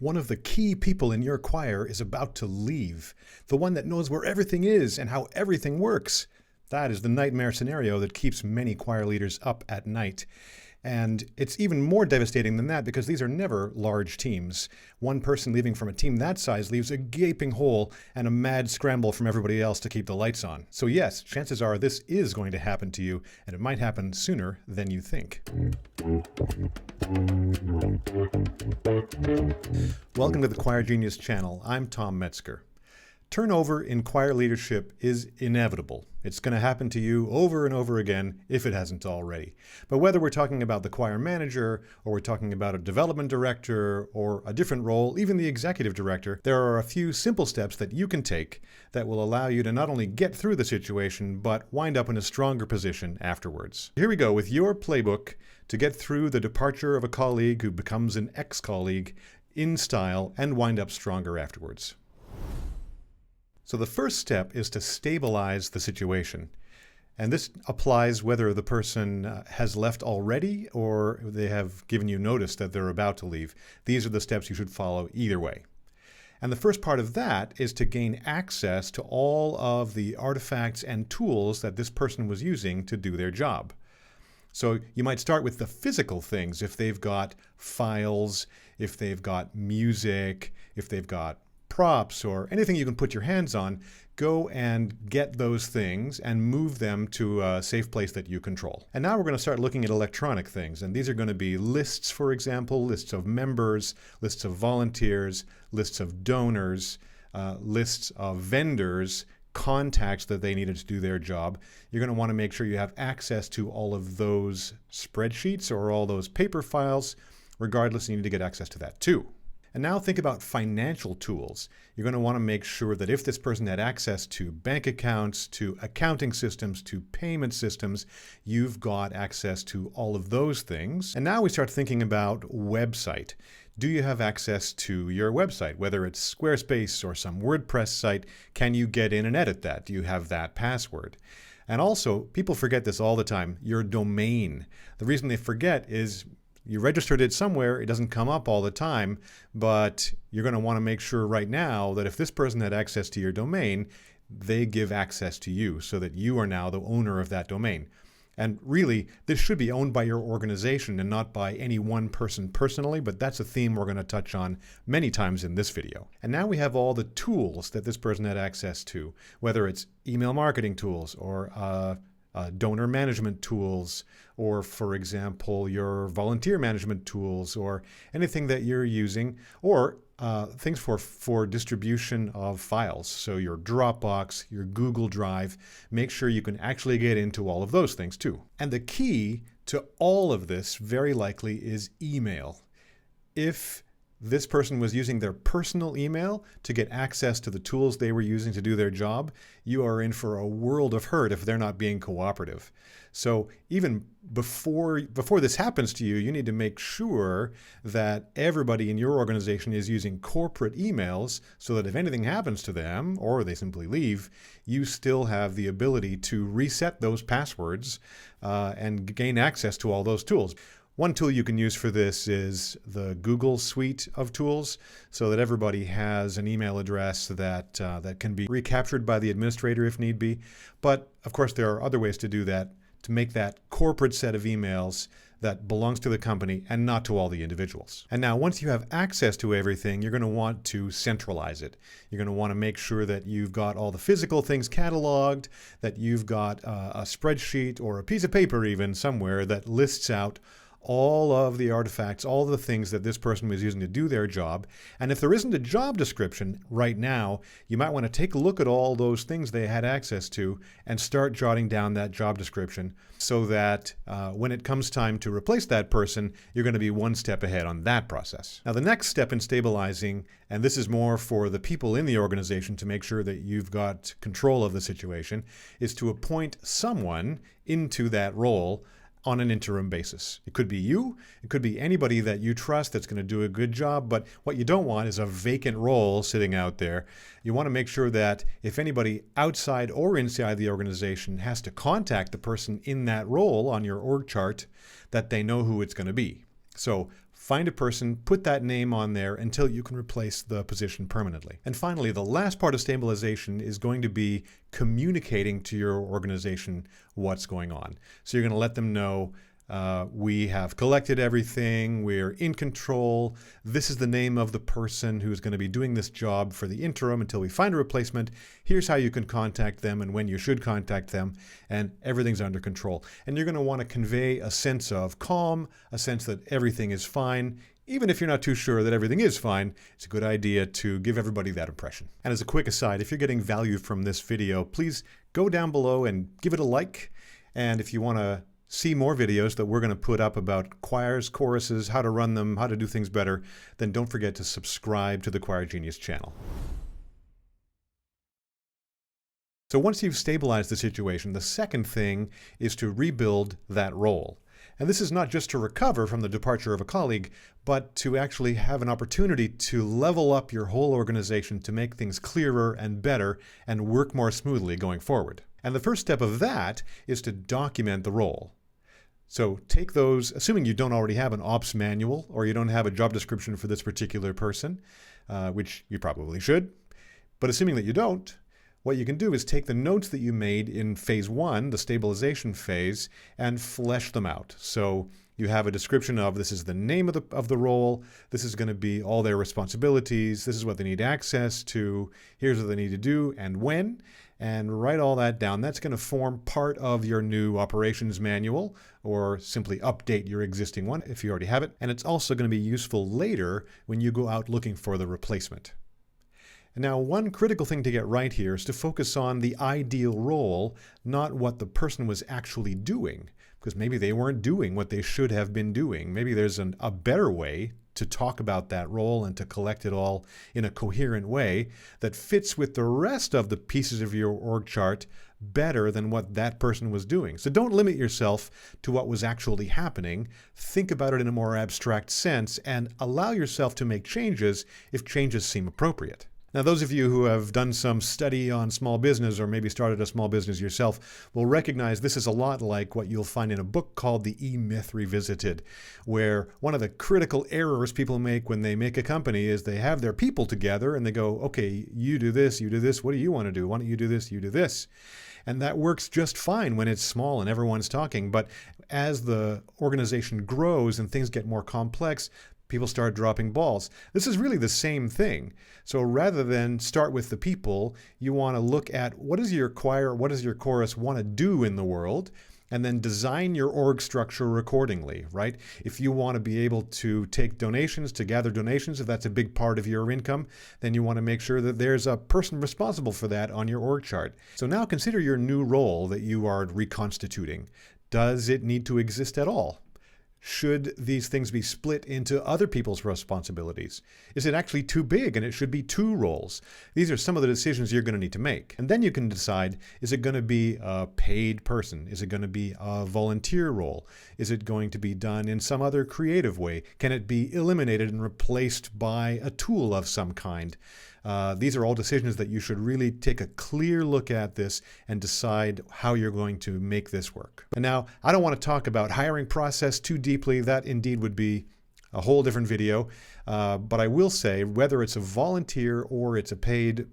One of the key people in your choir is about to leave, the one that knows where everything is and how everything works. That is the nightmare scenario that keeps many choir leaders up at night. And it's even more devastating than that because these are never large teams. One person leaving from a team that size leaves a gaping hole and a mad scramble from everybody else to keep the lights on. So yes, chances are this is going to happen to you, and it might happen sooner than you think. Welcome to the Choir Genius channel. I'm Tom Metzger. Turnover in choir leadership is inevitable. It's going to happen to you over and over again if it hasn't already. But whether we're talking about the choir manager, or we're talking about a development director, or a different role, even the executive director, there are a few simple steps that you can take that will allow you to not only get through the situation, but wind up in a stronger position afterwards. Here we go with your playbook to get through the departure of a colleague who becomes an ex-colleague in style and wind up stronger afterwards. So the first step is to stabilize the situation. And this applies whether the person has left already or they have given you notice that they're about to leave. These are the steps you should follow either way. And the first part of that is to gain access to all of the artifacts and tools that this person was using to do their job. So you might start with the physical things. If they've got files, if they've got music, if they've got props or anything you can put your hands on, go and get those things and move them to a safe place that you control. And now we're going to start looking at electronic things. And these are going to be lists, for example, lists of members, lists of volunteers, lists of donors, lists of vendors, contacts that they needed to do their job. You're going to want to make sure you have access to all of those spreadsheets or all those paper files. Regardless, you need to get access to that too. And now think about financial tools. You're going to want to make sure that if this person had access to bank accounts, to accounting systems, to payment systems, you've got access to all of those things. And now we start thinking about website. Do you have access to your website? Whether it's Squarespace or some WordPress site, can you get in and edit that? Do you have that password? And also, people forget this all the time, your domain. The reason they forget is you registered it somewhere, it doesn't come up all the time, but you're going to want to make sure right now that if this person had access to your domain, they give access to you so that you are now the owner of that domain. And really, this should be owned by your organization and not by any one person personally, but that's a theme we're going to touch on many times in this video. And now we have all the tools that this person had access to, whether it's email marketing tools or donor management tools, or for example, your volunteer management tools, or anything that you're using, or things for distribution of files. So your Dropbox, your Google Drive, make sure you can actually get into all of those things too. And the key to all of this very likely is email. If this person was using their personal email to get access to the tools they were using to do their job, you are in for a world of hurt if they're not being cooperative. So even before this happens to you, you need to make sure that everybody in your organization is using corporate emails so that if anything happens to them or they simply leave, you still have the ability to reset those passwords and gain access to all those tools. One tool you can use for this is the Google suite of tools so that everybody has an email address that can be recaptured by the administrator if need be. But of course, there are other ways to do that, to make that corporate set of emails that belongs to the company and not to all the individuals. And now once you have access to everything, you're going to want to centralize it. You're going to want to make sure that you've got all the physical things cataloged, that you've got a spreadsheet or a piece of paper even somewhere that lists out all of the artifacts, all the things that this person was using to do their job. And if there isn't a job description right now, you might want to take a look at all those things they had access to and start jotting down that job description so that when it comes time to replace that person, you're going to be one step ahead on that process. Now, the next step in stabilizing, and this is more for the people in the organization to make sure that you've got control of the situation, is to appoint someone into that role on an interim basis. It could be you, it could be anybody that you trust that's going to do a good job, but what you don't want is a vacant role sitting out there. You want to make sure that if anybody outside or inside the organization has to contact the person in that role on your org chart, that they know who it's going to be. So Find a person, put that name on there until you can replace the position permanently. And finally, the last part of stabilization is going to be communicating to your organization what's going on. So you're going to let them know, we have collected everything, we're in control, this is the name of the person who's going to be doing this job for the interim until we find a replacement, here's how you can contact them and when you should contact them, and everything's under control. And you're going to want to convey a sense of calm, a sense that everything is fine. Even if you're not too sure that everything is fine, it's a good idea to give everybody that impression. And as a quick aside, if you're getting value from this video, please go down below and give it a like. And if you want to see more videos that we're going to put up about choirs, choruses, how to run them, how to do things better, then don't forget to subscribe to the Choir Genius channel. So once you've stabilized the situation, the second thing is to rebuild that role. And this is not just to recover from the departure of a colleague, but to actually have an opportunity to level up your whole organization to make things clearer and better and work more smoothly going forward. And the first step of that is to document the role. So take those, assuming you don't already have an ops manual or you don't have a job description for this particular person, which you probably should, but assuming that you don't, what you can do is take the notes that you made in phase 1, the stabilization phase, and flesh them out. So you have a description of this is the name of the role, this is going to be all their responsibilities, this is what they need access to, here's what they need to do and when, and write all that down. That's going to form part of your new operations manual, or simply update your existing one if you already have it. And it's also going to be useful later when you go out looking for the replacement. And now, one critical thing to get right here is to focus on the ideal role, not what the person was actually doing, because maybe they weren't doing what they should have been doing. Maybe there's a better way to talk about that role and to collect it all in a coherent way that fits with the rest of the pieces of your org chart better than what that person was doing. So don't limit yourself to what was actually happening. Think about it in a more abstract sense and allow yourself to make changes if changes seem appropriate. Now, those of you who have done some study on small business or maybe started a small business yourself will recognize this is a lot like what you'll find in a book called The E-Myth Revisited, where one of the critical errors people make when they make a company is they have their people together and they go, okay, you do this, what do you want to do? Why don't you do this, you do this? And that works just fine when it's small and everyone's talking. But as the organization grows and things get more complex, people start dropping balls. This is really the same thing. So rather than start with the people, you want to look at what does your choir, what does your chorus want to do in the world, and then design your org structure accordingly, right? If you want to be able to take donations, to gather donations, if that's a big part of your income, then you want to make sure that there's a person responsible for that on your org chart. So now consider your new role that you are reconstituting. Does it need to exist at all? Should these things be split into other people's responsibilities? Is it actually too big and it should be 2 roles? These are some of the decisions you're going to need to make. And then you can decide, is it going to be a paid person? Is it going to be a volunteer role? Is it going to be done in some other creative way? Can it be eliminated and replaced by a tool of some kind? These are all decisions that you should really take a clear look at this and decide how you're going to make this work. And now, I don't want to talk about hiring process too deeply. That indeed would be a whole different video. But I will say, whether it's a volunteer or it's a paid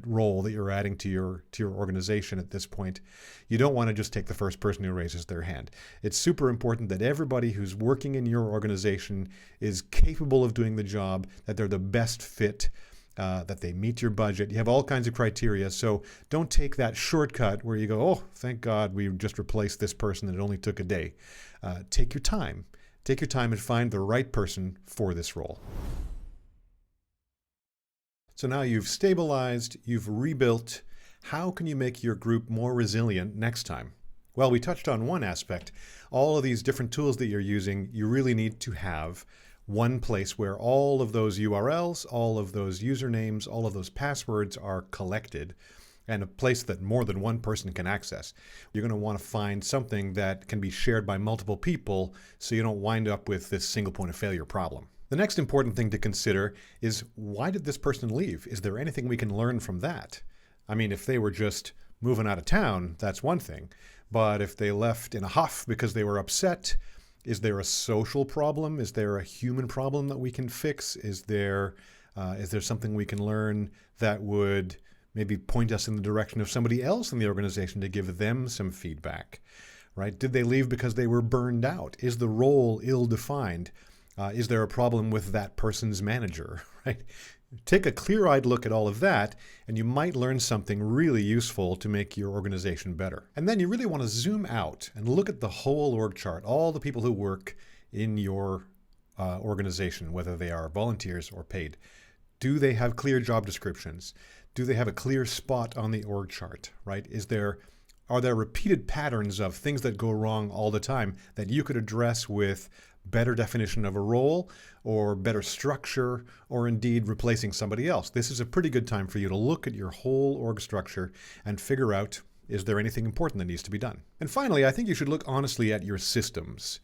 role that you're adding to your organization at this point, you don't want to just take the first person who raises their hand. It's super important that everybody who's working in your organization is capable of doing the job, that they're the best fit, that they meet your budget. You have all kinds of criteria, so don't take that shortcut where you go, oh, thank God we just replaced this person and it only took a day. Take your time. Take your time and find the right person for this role. So now you've stabilized, you've rebuilt. How can you make your group more resilient next time? Well, we touched on one aspect. All of these different tools that you're using, you really need to have one place where all of those URLs, all of those usernames, all of those passwords are collected, and a place that more than one person can access. You're going to want to find something that can be shared by multiple people so you don't wind up with this single point of failure problem. The next important thing to consider is, why did this person leave? Is there anything we can learn from that? I mean, if they were just moving out of town, that's one thing. But if they left in a huff because they were upset, Is there a social problem? Is there a human problem that we can fix? Is there something we can learn that would maybe point us in the direction of somebody else in the organization to give them some feedback, right? Did they leave because they were burned out? Is the role ill-defined? Is there a problem with that person's manager, right? Take a clear-eyed look at all of that, and you might learn something really useful to make your organization better. And then you really want to zoom out and look at the whole org chart, all the people who work in your organization, whether they are volunteers or paid. Do they have clear job descriptions? Do they have a clear spot on the org chart, right? Are there repeated patterns of things that go wrong all the time that you could address with better definition of a role or better structure, or indeed replacing somebody else? This is a pretty good time for you to look at your whole org structure and figure out, is there anything important that needs to be done? And finally, I think you should look honestly at your systems.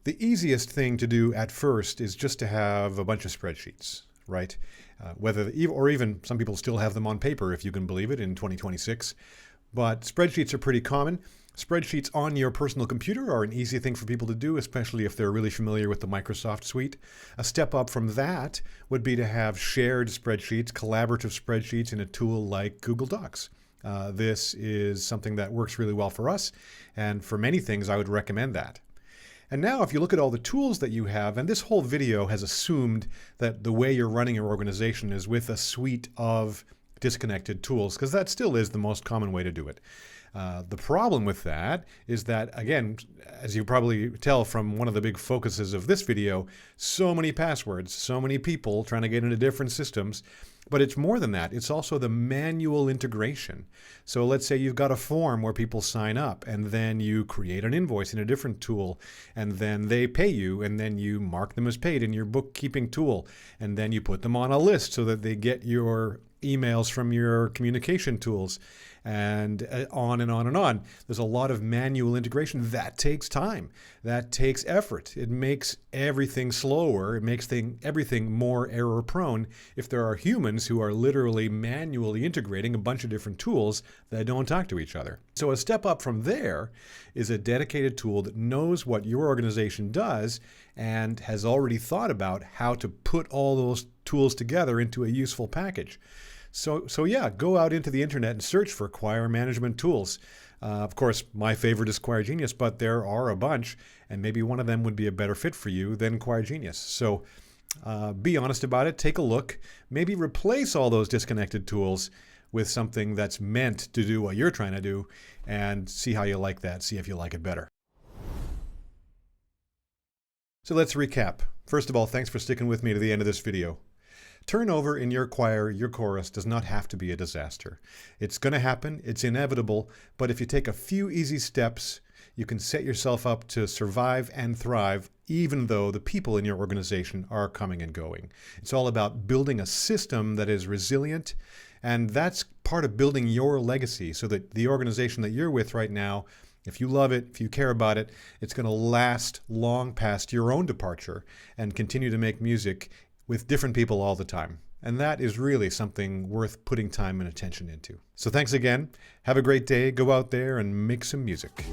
The easiest thing to do at first is just to have a bunch of spreadsheets, right? Or even some people still have them on paper, if you can believe it, in 2026. But spreadsheets are pretty common. Spreadsheets on your personal computer are an easy thing for people to do, especially if they're really familiar with the Microsoft suite. A step up from that would be to have shared spreadsheets, collaborative spreadsheets in a tool like Google Docs. This is something that works really well for us, and for many things I would recommend that. And now if you look at all the tools that you have, and this whole video has assumed that the way you're running your organization is with a suite of disconnected tools, because that still is the most common way to do it. The problem with that is that, again, as you probably tell from one of the big focuses of this video, so many passwords, so many people trying to get into different systems. But it's more than that. It's also the manual integration. So let's say you've got a form where people sign up, and then you create an invoice in a different tool, and then they pay you, and then you mark them as paid in your bookkeeping tool, and then you put them on a list so that they get your emails from your communication tools, and on and on and on. There's a lot of manual integration. That takes time. That takes effort. It makes everything slower. It makes everything more error prone if there are humans who are literally manually integrating a bunch of different tools that don't talk to each other. So a step up from there is a dedicated tool that knows what your organization does and has already thought about how to put all those tools together into a useful package. So yeah, go out into the internet and search for choir management tools. Of course, my favorite is Choir Genius, but there are a bunch, and maybe one of them would be a better fit for you than Choir Genius. So be honest about it, take a look, maybe replace all those disconnected tools with something that's meant to do what you're trying to do, and see how you like that, see if you like it better. So let's recap. First of all, thanks for sticking with me to the end of this video. Turnover in your choir, your chorus, does not have to be a disaster. It's going to happen, it's inevitable, but if you take a few easy steps, you can set yourself up to survive and thrive, even though the people in your organization are coming and going. It's all about building a system that is resilient, and that's part of building your legacy, so that the organization that you're with right now, if you love it, if you care about it, it's going to last long past your own departure and continue to make music with different people all the time. And that is really something worth putting time and attention into. So thanks again. Have a great day. Go out there and make some music.